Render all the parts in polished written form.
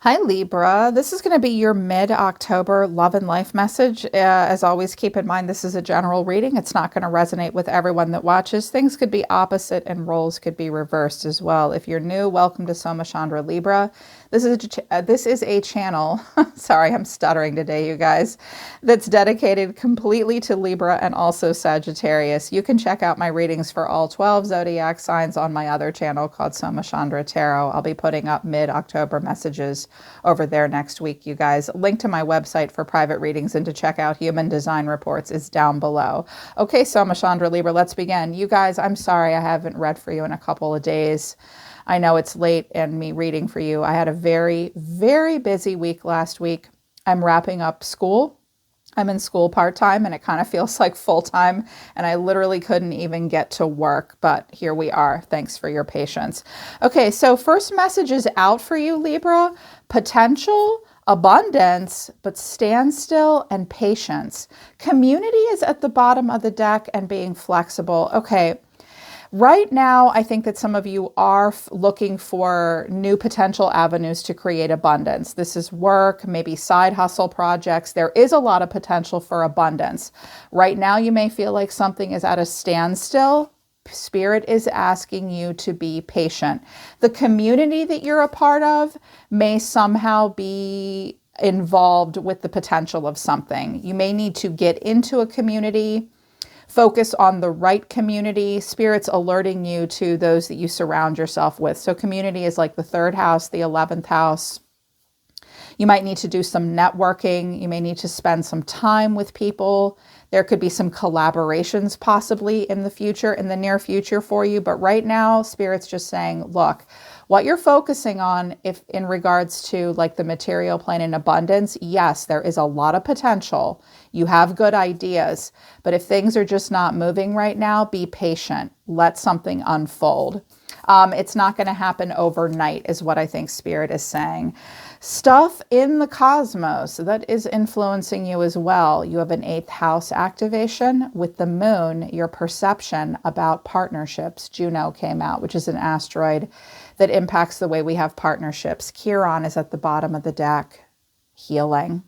Hi, Libra. This is going to be your mid-October love and life message. As always, keep in mind this is a general reading. It's not going to resonate with everyone that watches. Things could be opposite and roles could be reversed as well. If you're new, welcome to Soma Chandra Libra. This is a channel, sorry, I'm stuttering today, you guys, that's dedicated completely to Libra and also Sagittarius. You can check out my readings for all 12 zodiac signs on my other channel called Soma Chandra Tarot. I'll be putting up mid-October messages over there next week, you guys. Link to my website for private readings and to check out human design reports is down below. Okay, Soma Chandra Libra, let's begin. You guys, I'm sorry I haven't read for you in a couple of days. I know it's late and me reading for you. I had a very, very busy week last week. I'm wrapping up school. I'm in school part-time and it kind of feels like full-time, and I literally couldn't even get to work, but here we are. Thanks for your patience. Okay, so first message is out for you, Libra. Potential, abundance, but standstill and patience. Community is at the bottom of the deck and being flexible. Okay. Right now, I think that some of you are looking for new potential avenues to create abundance. This is work, maybe side hustle projects. There is a lot of potential for abundance. Right now, you may feel like something is at a standstill. Spirit is asking you to be patient. The community that you're a part of may somehow be involved with the potential of something. You may need to get into a community. Focus on the right community. Spirit's alerting you to those that you surround yourself with. So community is like the 3rd house, the 11th house. You might need to do some networking. You may need to spend some time with people. There could be some collaborations possibly in the future, in the near future for you. But right now, Spirit's just saying, look, what you're focusing on, if in regards to like the material plane and abundance, yes, there is a lot of potential. You have good ideas, but if things are just not moving right now, be patient. Let something unfold. It's not going to happen overnight is what I think Spirit is saying. Stuff in the cosmos that is influencing you as well. You have an 8th house activation with the moon, your perception about partnerships. Juno came out, which is an asteroid that impacts the way we have partnerships. Chiron is at the bottom of the deck, healing.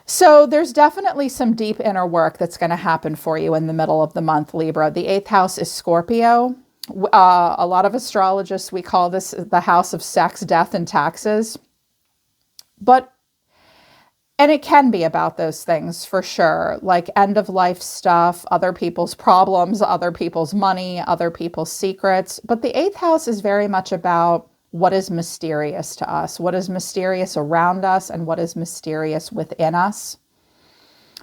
So there's definitely some deep inner work that's going to happen for you in the middle of the month, Libra. The 8th house is Scorpio. A lot of astrologists, we call this the house of sex, death, and taxes. And it can be about those things for sure, like end of life stuff, other people's problems, other people's money, other people's secrets. But the 8th house is very much about what is mysterious to us, what is mysterious around us, and what is mysterious within us.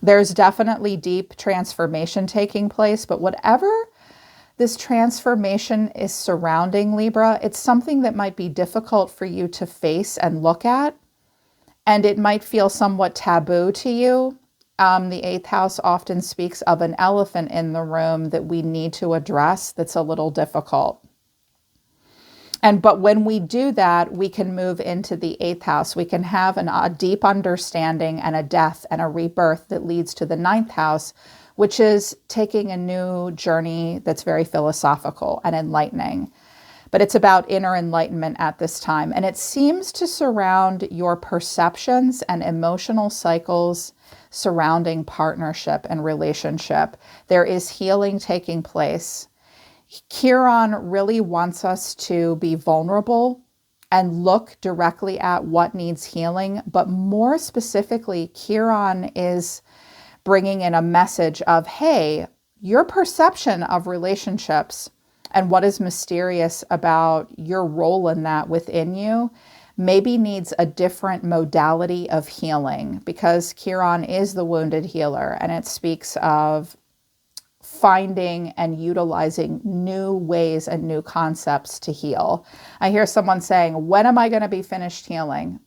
There's definitely deep transformation taking place, but whatever this transformation is surrounding, Libra, it's something that might be difficult for you to face and look at, and it might feel somewhat taboo to you. The 8th house often speaks of an elephant in the room that we need to address that's a little difficult. But when we do that, we can move into the 8th house. We can have a deep understanding and a death and a rebirth that leads to the 9th house, which is taking a new journey that's very philosophical and enlightening. But it's about inner enlightenment at this time. And it seems to surround your perceptions and emotional cycles surrounding partnership and relationship. There is healing taking place. Chiron really wants us to be vulnerable and look directly at what needs healing. But more specifically, Chiron is bringing in a message of, hey, your perception of relationships and what is mysterious about your role in that within you maybe needs a different modality of healing, because Chiron is the wounded healer, and it speaks of finding and utilizing new ways and new concepts to heal. I hear someone saying, when am I going to be finished healing?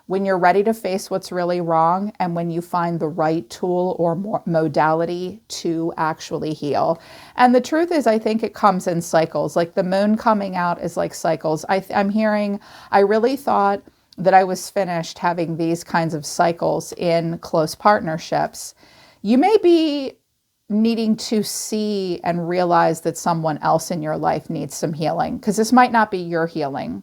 When you're ready to face what's really wrong and when you find the right tool or modality to actually heal. And the truth is, I think it comes in cycles. Like the moon coming out is like cycles. I'm hearing, I really thought that I was finished having these kinds of cycles in close partnerships. You may be needing to see and realize that someone else in your life needs some healing, because this might not be your healing.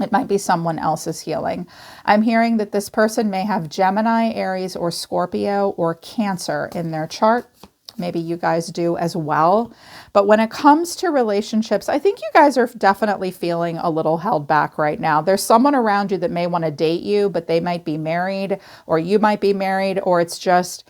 It might be someone else's healing. I'm hearing that this person may have Gemini, Aries, or Scorpio, or Cancer in their chart. Maybe you guys do as well. But when it comes to relationships, I think you guys are definitely feeling a little held back right now. There's someone around you that may want to date you, but they might be married, or you might be married, or it's just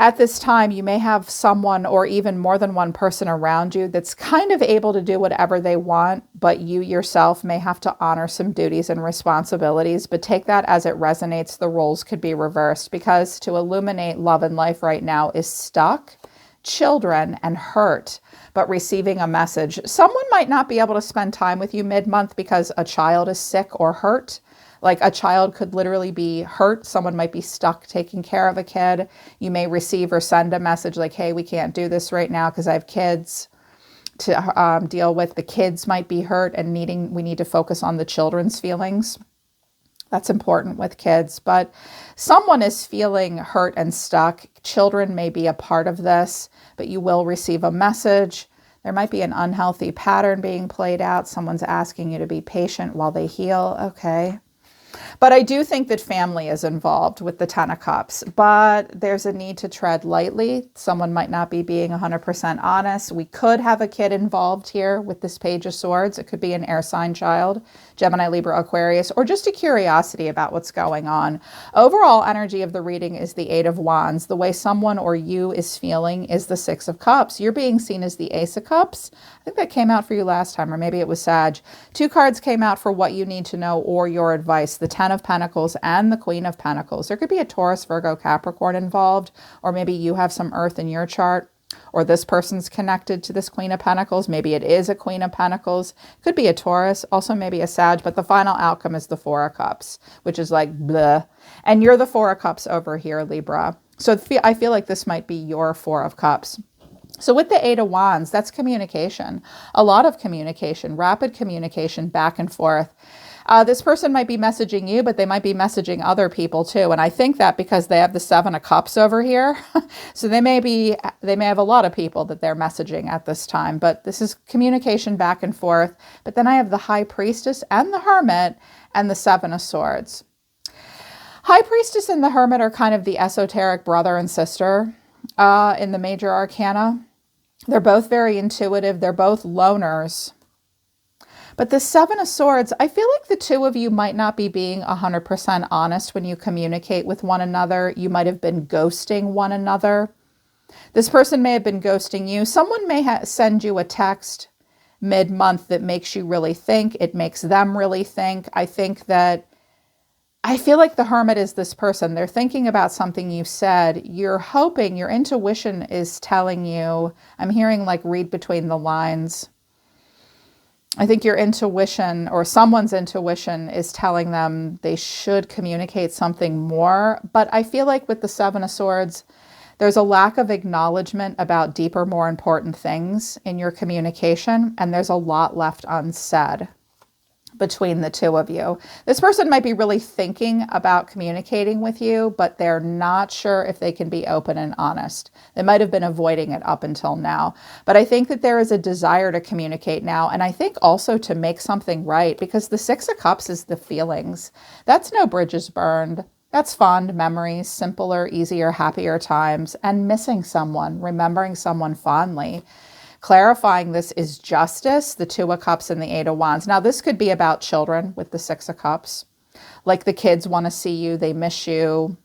at this time, you may have someone or even more than one person around you that's kind of able to do whatever they want, but you yourself may have to honor some duties and responsibilities. But take that as it resonates. The roles could be reversed, because to illuminate love and life right now is stuck, children, and hurt, but receiving a message. Someone might not be able to spend time with you mid-month because a child is sick or hurt. Like a child could literally be hurt. Someone might be stuck taking care of a kid. You may receive or send a message like, hey, we can't do this right now because I have kids to deal with. The kids might be hurt and we need to focus on the children's feelings. That's important with kids, but someone is feeling hurt and stuck. Children may be a part of this, but you will receive a message. There might be an unhealthy pattern being played out. Someone's asking you to be patient while they heal. Okay. But I do think that family is involved with the Ten of Cups, but there's a need to tread lightly. Someone might not be being 100% honest. We could have a kid involved here with this Page of Swords. It could be an air sign child, Gemini, Libra, Aquarius, or just a curiosity about what's going on. Overall energy of the reading is the Eight of Wands. The way someone or you is feeling is the Six of Cups. You're being seen as the Ace of Cups. I think that came out for you last time, or maybe it was Sag. Two cards came out for what you need to know or your advice, the Ten of Pentacles and the Queen of Pentacles. There could be a Taurus, Virgo, Capricorn involved, or maybe you have some Earth in your chart, or this person's connected to this Queen of Pentacles. Maybe it is a Queen of Pentacles. Could be a Taurus, also maybe a Sag, but the final outcome is the Four of Cups, which is like bleh. And you're the Four of Cups over here, Libra. So I feel like this might be your Four of Cups. So with the Eight of Wands, that's communication, a lot of communication, rapid communication back and forth. This person might be messaging you, but they might be messaging other people too. And I think that because they have the Seven of Cups over here, so they may have a lot of people that they're messaging at this time, but this is communication back and forth. But then I have the High Priestess and the Hermit and the Seven of Swords. High Priestess and the Hermit are kind of the esoteric brother and sister in the major arcana. They're both very intuitive. They're both loners. But the Seven of Swords, I feel like the two of you might not be being 100% honest when you communicate with one another. You might have been ghosting one another. This person may have been ghosting you. Someone may send you a text mid-month that makes you really think. It makes them really think. I feel like the Hermit is this person. They're thinking about something you said. You're hoping, your intuition is telling you, I'm hearing like read between the lines. I think your intuition or someone's intuition is telling them they should communicate something more. But I feel like with the Seven of Swords, there's a lack of acknowledgement about deeper, more important things in your communication. And there's a lot left unsaid between the two of you. This person might be really thinking about communicating with you, but they're not sure if they can be open and honest. They might have been avoiding it up until now. But I think that there is a desire to communicate now. And I think also to make something right, because the Six of Cups is the feelings. That's no bridges burned. That's fond memories, simpler, easier, happier times, and missing someone, remembering someone fondly. Clarifying this is justice, the Two of Cups and the Eight of Wands. Now, this could be about children with the Six of Cups. Like the kids want to see you, they miss you.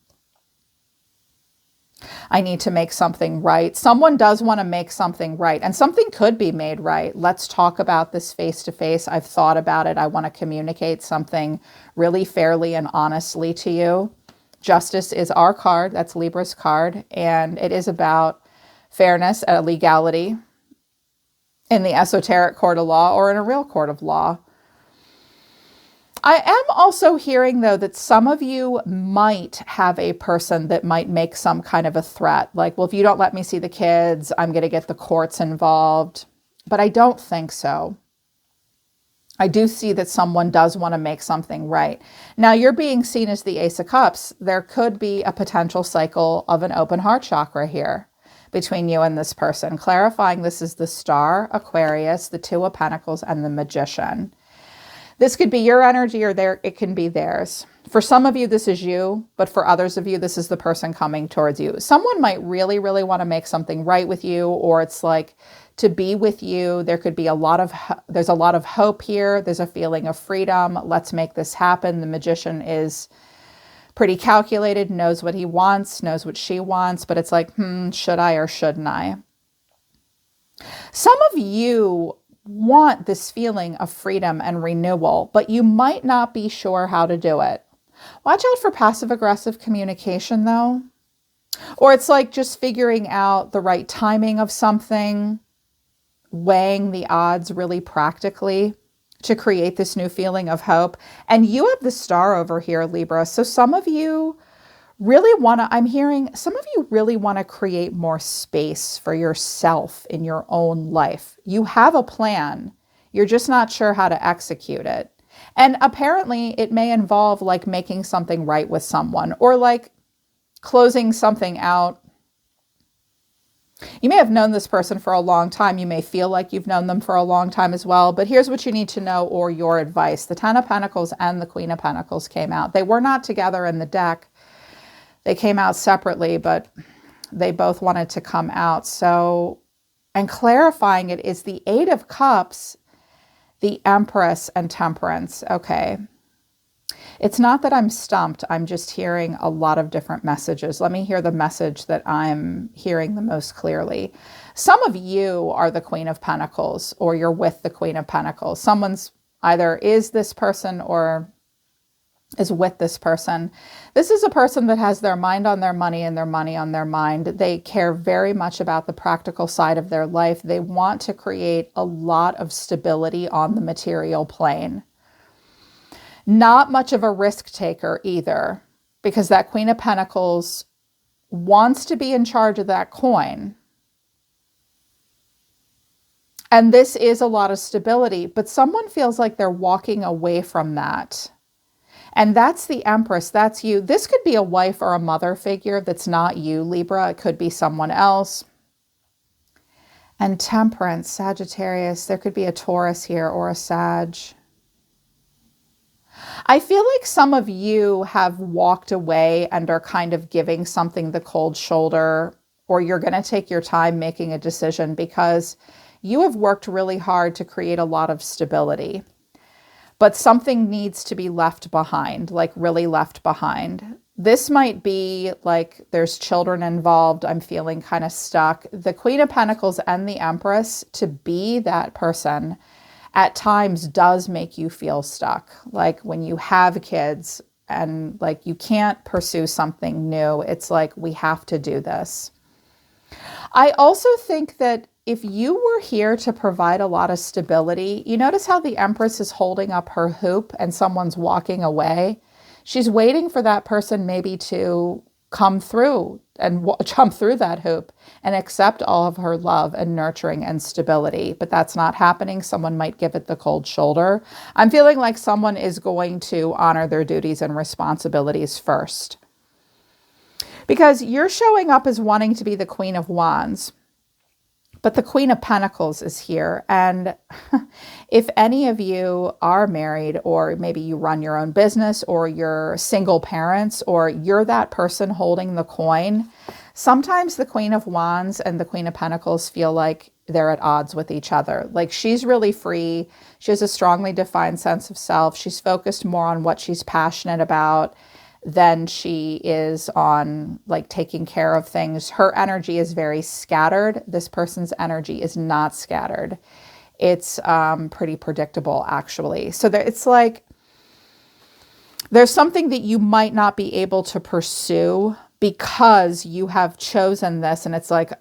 I need to make something right. Someone does want to make something right, and something could be made right. Let's talk about this face to face. I've thought about it. I want to communicate something really fairly and honestly to you. Justice is our card. That's Libra's card, and it is about fairness and legality in the esoteric court of law or in a real court of law. I am also hearing, though, that some of you might have a person that might make some kind of a threat. Like, well, if you don't let me see the kids, I'm going to get the courts involved. But I don't think so. I do see that someone does want to make something right. Now, you're being seen as the Ace of Cups. There could be a potential cycle of an open heart chakra here between you and this person. Clarifying this is the Star, Aquarius, the Two of Pentacles, and the Magician. This could be your energy or it can be theirs. For some of you, this is you, but for others of you, this is the person coming towards you. Someone might really, really want to make something right with you, or it's like to be with you. There could be there's a lot of hope here. There's a feeling of freedom. Let's make this happen. The magician is pretty calculated, knows what he wants, knows what she wants, but it's like, should I or shouldn't I? Some of you want this feeling of freedom and renewal, but you might not be sure how to do it. Watch out for passive-aggressive communication, though. Or it's like just figuring out the right timing of something, weighing the odds really practically to create this new feeling of hope. And you have the star over here, Libra. So some of you really want to, I'm hearing some of you really want to create more space for yourself in your own life. You have a plan. You're just not sure how to execute it. And apparently it may involve like making something right with someone, or like closing something out. You may have known this person for a long time. You may feel like you've known them for a long time as well. But here's what you need to know, or your advice. The Ten of Pentacles and the Queen of Pentacles came out. They were not together in the deck. They came out separately, but they both wanted to come out. So, and clarifying it is the Eight of Cups, the Empress, and Temperance. Okay. It's not that I'm stumped. I'm just hearing a lot of different messages. Let me hear the message that I'm hearing the most clearly. Some of you are the Queen of Pentacles, or you're with the Queen of Pentacles. Someone's either is this person or is with this person. This is a person that has their mind on their money and their money on their mind. They care very much about the practical side of their life. They want to create a lot of stability on the material plane. Not much of a risk taker either, because that Queen of Pentacles wants to be in charge of that coin. And this is a lot of stability, but someone feels like they're walking away from that. And that's the Empress. That's you. This could be a wife or a mother figure that's not you, Libra. It could be someone else. And Temperance, Sagittarius. There could be a Taurus here or a Sag. I feel like some of you have walked away and are kind of giving something the cold shoulder, or you're going to take your time making a decision because you have worked really hard to create a lot of stability. But something needs to be left behind, like really left behind. This might be like there's children involved. I'm feeling kind of stuck. The Queen of Pentacles and the Empress, to be that person at times does make you feel stuck. Like when you have kids and like you can't pursue something new, it's like we have to do this. I also think that if you were here to provide a lot of stability, you notice how the Empress is holding up her hoop and someone's walking away. She's waiting for that person maybe to come through and jump through that hoop and accept all of her love and nurturing and stability. But that's not happening. Someone might give it the cold shoulder. I'm feeling like someone is going to honor their duties and responsibilities first. Because you're showing up as wanting to be the Queen of Wands. But the Queen of Pentacles is here. And if any of you are married, or maybe you run your own business, or you're single parents, or you're that person holding the coin, sometimes the Queen of Wands and the Queen of Pentacles feel like they're at odds with each other. Like she's really free. She has a strongly defined sense of self. She's focused more on what she's passionate about than she is on like taking care of things. Her energy is very scattered. This person's energy is not scattered. It's pretty predictable, actually. So it's like there's something that you might not be able to pursue because you have chosen this, and it's like,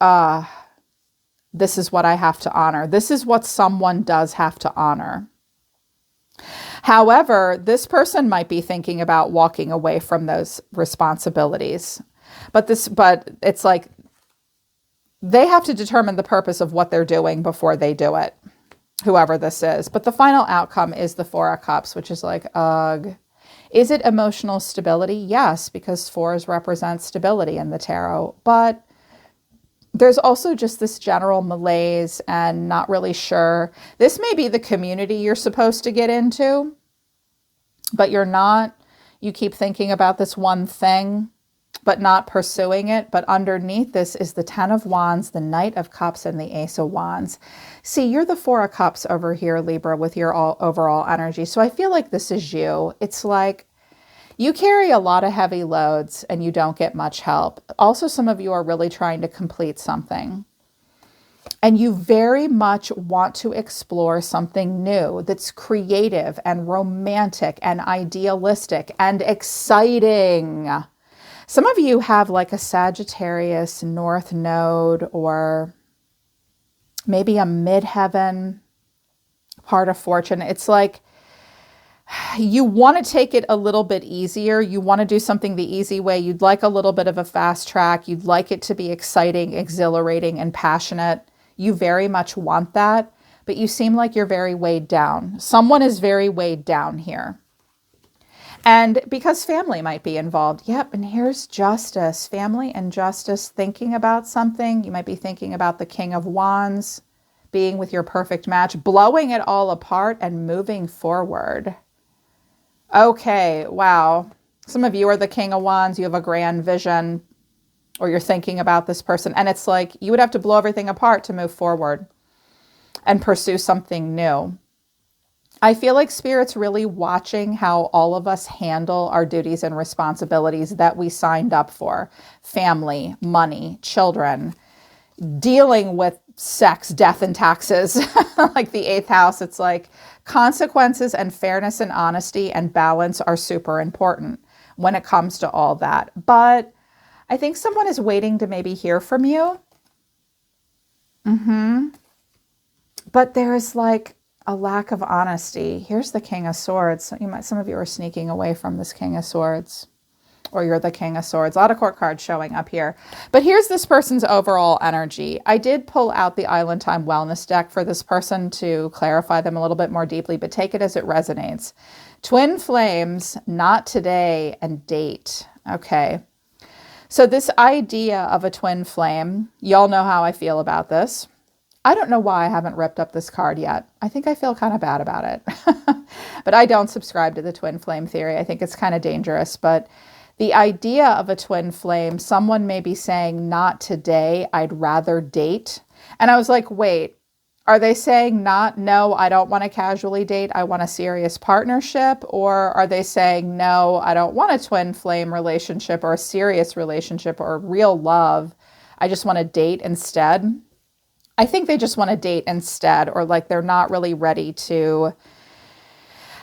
this is what I have to honor. This is what someone does have to honor. However, this person might be thinking about walking away from those responsibilities. But it's like they have to determine the purpose of what they're doing before they do it, whoever this is. But the final outcome is the Four of Cups, which is like, ugh. Is it emotional stability? Yes, because fours represent stability in the tarot. But there's also just this general malaise and not really sure. This may be the community you're supposed to get into. but you're not, you keep thinking about this one thing, but not pursuing it. But underneath this is the 10 of Wands, the Knight of Cups, and the Ace of Wands. See, you're the 4 of Cups over here, Libra, with your overall energy. So I feel like this is you. It's like you carry a lot of heavy loads and you don't get much help. Also, some of you are really trying to complete something. And you very much want to explore something new that's creative and romantic and idealistic and exciting. Some of you have like a Sagittarius North Node, or maybe a midheaven part of fortune. It's like you want to take it a little bit easier. You want to do something the easy way. You'd like a little bit of a fast track. You'd like it to be exciting, exhilarating, and passionate. You very much want that, but you seem like you're very weighed down. Someone is very weighed down here. And because family might be involved. Yep, and here's justice. Family and justice, thinking about something. You might be thinking about the King of Wands, being with your perfect match, blowing it all apart and moving forward. Okay, wow. Some of you are the King of Wands. You have a grand vision, or you're thinking about this person. And it's like you would have to blow everything apart to move forward and pursue something new. I feel like Spirit's really watching how all of us handle our duties and responsibilities that we signed up for. Family, money, children, dealing with sex, death, and taxes. Like the 8th house, it's like consequences and fairness and honesty and balance are super important when it comes to all that. But I think someone is waiting to maybe hear from you. But there's like a lack of honesty. Here's the King of Swords. So some of you are sneaking away from this King of Swords, or you're the King of Swords. A lot of court cards showing up here. But here's this person's overall energy. I did pull out the Island Time Wellness deck for this person to clarify them a little bit more deeply, but take it as it resonates. Twin flames, not today, and date. Okay. So this idea of a twin flame, y'all know how I feel about this. I don't know why I haven't ripped up this card yet. I think I feel kind of bad about it. But I don't subscribe to the twin flame theory. I think it's kind of dangerous. But the idea of a twin flame, someone may be saying, not today, I'd rather date. And I was like, wait, are they saying no, I don't want to casually date, I want a serious partnership? Or are they saying, no, I don't want a twin flame relationship or a serious relationship or real love, I just want to date instead? I think they just want to date instead, or like they're not really ready to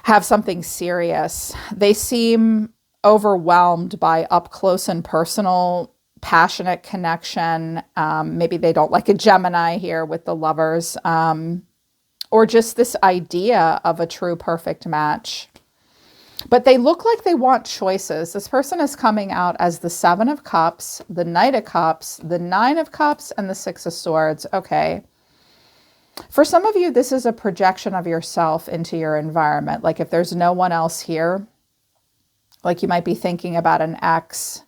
have something serious. They seem overwhelmed by up close and personal, passionate connection. Maybe they don't like a Gemini here with the lovers, or just this idea of a true perfect match. But they look like they want choices. This person is coming out as the 7 of Cups, the Knight of Cups, the 9 of Cups, and the 6 of Swords. Okay. For some of you, this is a projection of yourself into your environment. Like if there's no one else here, like you might be thinking about an ex,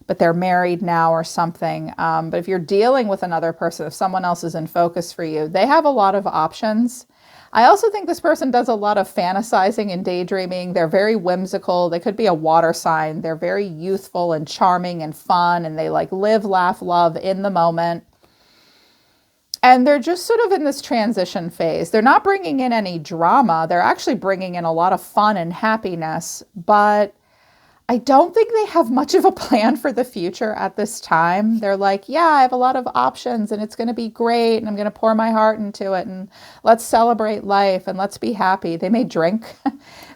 but they're married now or something. But if you're dealing with another person, if someone else is in focus for you, they have a lot of options. I also think this person does a lot of fantasizing and daydreaming. They're very whimsical. They could be a water sign. They're very youthful and charming and fun, and they like live, laugh, love in the moment. And they're just sort of in this transition phase. They're not bringing in any drama. They're actually bringing in a lot of fun and happiness, but I don't think they have much of a plan for the future at this time. They're like, yeah, I have a lot of options and it's going to be great and I'm going to pour my heart into it and let's celebrate life and let's be happy. They may drink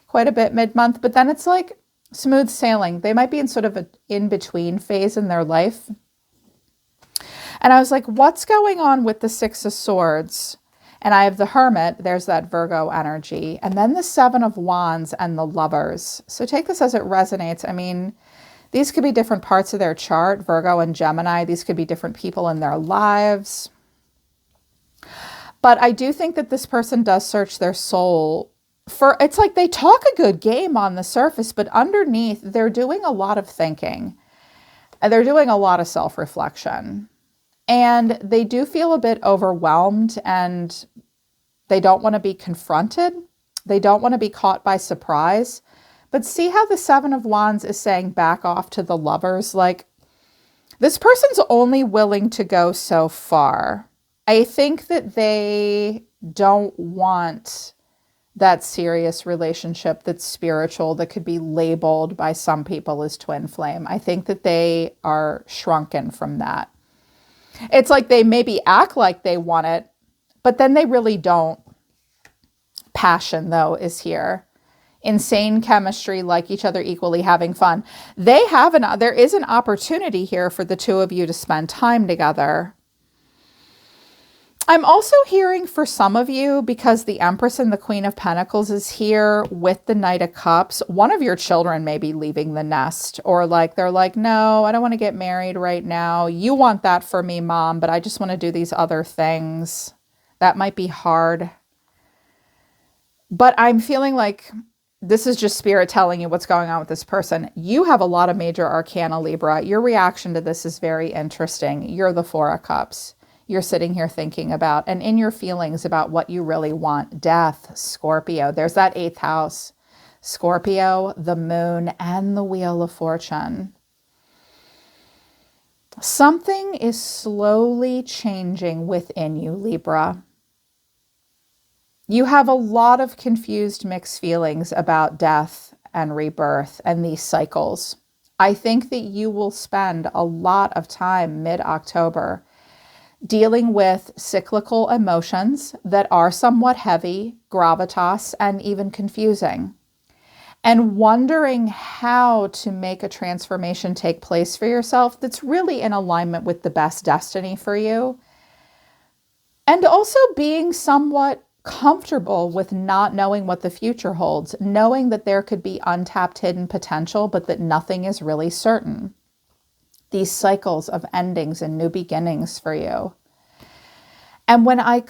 quite a bit mid-month, but then it's like smooth sailing. They might be in sort of an in-between phase in their life. And I was like, what's going on with the 6 of Swords? And I have the Hermit, there's that Virgo energy, and then the 7 of Wands and the Lovers. So take this as it resonates. I mean, these could be different parts of their chart, Virgo and Gemini. These could be different people in their lives. But I do think that this person does search their soul for, it's like they talk a good game on the surface, but underneath they're doing a lot of thinking and they're doing a lot of self-reflection. And they do feel a bit overwhelmed and they don't want to be confronted. They don't want to be caught by surprise. But see how the Seven of Wands is saying back off to the Lovers? Like, this person's only willing to go so far. I think that they don't want that serious relationship that's spiritual, that could be labeled by some people as twin flame. I think that they are shrunken from that. It's like they maybe act like they want it, but then they really don't. Passion, though, is here. Insane chemistry, like each other equally, having fun. There is an opportunity here for the two of you to spend time together. I'm also hearing for some of you, because the Empress and the Queen of Pentacles is here with the Knight of Cups, one of your children may be leaving the nest, or like they're like, no, I don't want to get married right now. You want that for me, Mom, but I just want to do these other things. That might be hard. But I'm feeling like this is just Spirit telling you what's going on with this person. You have a lot of major arcana, Libra. Your reaction to this is very interesting. You're the Four of Cups. You're sitting here thinking about, and in your feelings about what you really want. Death, Scorpio. There's that 8th house. Scorpio, the Moon, and the Wheel of Fortune. Something is slowly changing within you, Libra. You have a lot of confused, mixed feelings about death and rebirth and these cycles. I think that you will spend a lot of time mid-October dealing with cyclical emotions that are somewhat heavy, gravitas, and even confusing, and wondering how to make a transformation take place for yourself that's really in alignment with the best destiny for you. And also being somewhat comfortable with not knowing what the future holds, knowing that there could be untapped hidden potential, but that nothing is really certain. These cycles of endings and new beginnings for you. And when I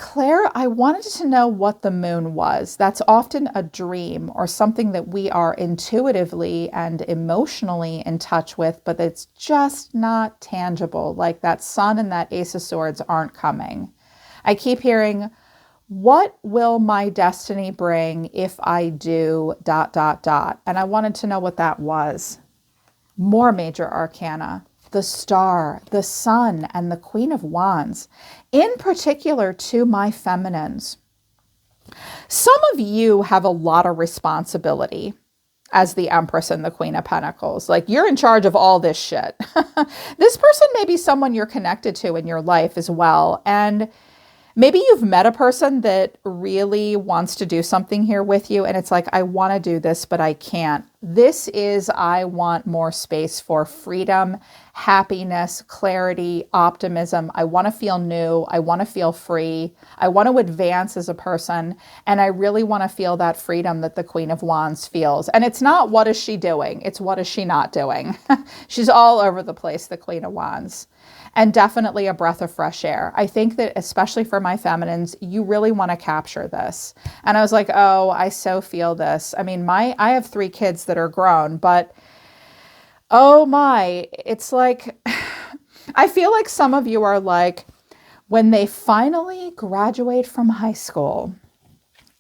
wanted to know what the Moon was. That's often a dream or something that we are intuitively and emotionally in touch with, but it's just not tangible. Like that Sun and that Ace of Swords aren't coming. I keep hearing, what will my destiny bring if I do ... And I wanted to know what that was. More major arcana. The Star, the Sun, and the Queen of Wands. In particular to my feminines. Some of you have a lot of responsibility as the Empress and the Queen of Pentacles. Like, you're in charge of all this shit. This person may be someone you're connected to in your life as well. And maybe you've met a person that really wants to do something here with you. And it's like, I want to do this, but I can't. This is, I want more space for freedom, happiness, clarity, optimism. I want to feel new. I want to feel free. I want to advance as a person. And I really want to feel that freedom that the Queen of Wands feels. And it's not, what is she doing? It's, what is she not doing? She's all over the place, the Queen of Wands. And definitely a breath of fresh air. I think that especially for my feminines, you really want to capture this. And I was like, oh, I so feel this. I mean, I have 3 kids that are grown, but oh my, it's like, I feel like some of you are like, when they finally graduate from high school,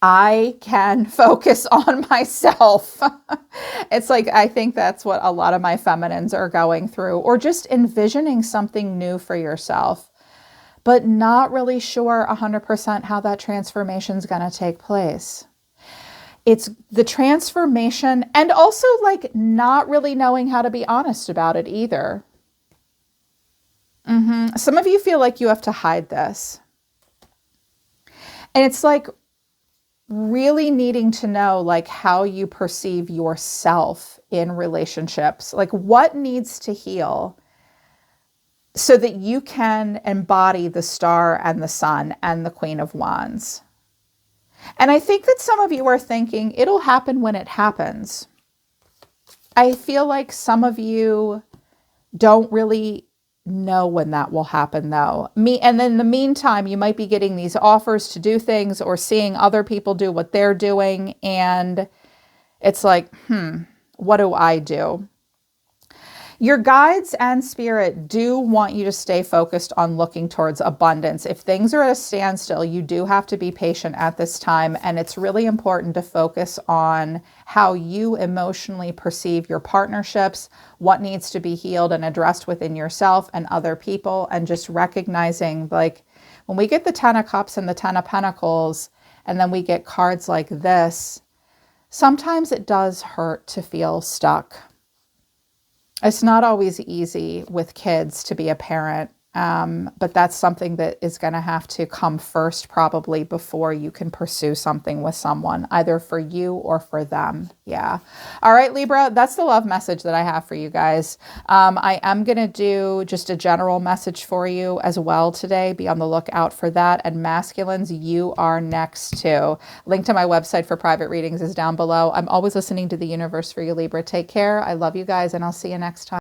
I can focus on myself. It's like, I think that's what a lot of my feminines are going through, or just envisioning something new for yourself, but not really sure 100% how that transformation is going to take place. It's the transformation, and also like not really knowing how to be honest about it either. Some of you feel like you have to hide this. And it's like, really needing to know like how you perceive yourself in relationships, like what needs to heal so that you can embody the Star and the Sun and the Queen of Wands. And I think that some of you are thinking it'll happen when it happens. I feel like some of you don't really know when that will happen though. And then in the meantime, you might be getting these offers to do things or seeing other people do what they're doing. And it's like, what do I do? Your guides and spirit do want you to stay focused on looking towards abundance. If things are at a standstill, you do have to be patient at this time. And it's really important to focus on how you emotionally perceive your partnerships, what needs to be healed and addressed within yourself and other people, and just recognizing, like, when we get the 10 of Cups and the 10 of Pentacles, and then we get cards like this, sometimes it does hurt to feel stuck. It's not always easy with kids to be a parent, but that's something that is going to have to come first probably before you can pursue something with someone, either for you or for them. Yeah. All right, Libra, that's the love message that I have for you guys. I am going to do just a general message for you as well today. Be on the lookout for that. And masculines, you are next too. Link to my website for private readings is down below. I'm always listening to the universe for you, Libra. Take care. I love you guys, and I'll see you next time.